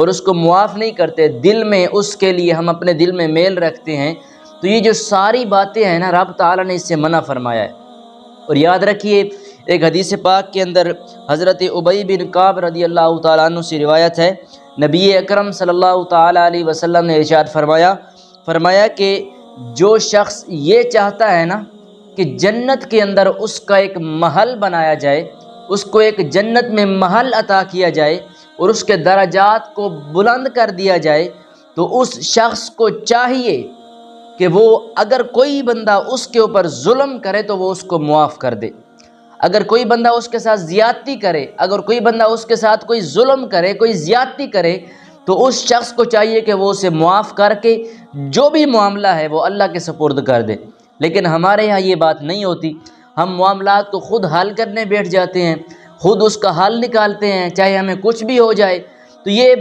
اور اس کو معاف نہیں کرتے، دل میں اس کے لیے ہم اپنے دل میں میل رکھتے ہیں، تو یہ جو ساری باتیں ہیں نا رب تعالیٰ نے اس سے منع فرمایا ہے۔ اور یاد رکھیے ایک حدیث پاک کے اندر حضرت ابی بن کعب رضی اللہ تعالیٰ عنہ سے روایت ہے، نبی اکرم صلی اللہ تعالیٰ علیہ وسلم نے ارشاد فرمایا کہ جو شخص یہ چاہتا ہے نا کہ جنت کے اندر اس کا ایک محل بنایا جائے، اس کو ایک جنت میں محل عطا کیا جائے اور اس کے درجات کو بلند کر دیا جائے، تو اس شخص کو چاہیے کہ وہ اگر کوئی بندہ اس کے اوپر ظلم کرے تو وہ اس کو معاف کر دے، اگر کوئی بندہ اس کے ساتھ زیادتی کرے، اگر کوئی بندہ اس کے ساتھ کوئی ظلم کرے، کوئی زیادتی کرے، تو اس شخص کو چاہیے کہ وہ اسے معاف کر کے جو بھی معاملہ ہے وہ اللہ کے سپرد کر دے۔ لیکن ہمارے یہاں یہ بات نہیں ہوتی، ہم معاملات کو خود حل کرنے بیٹھ جاتے ہیں، خود اس کا حل نکالتے ہیں چاہے ہمیں کچھ بھی ہو جائے۔ تو یہ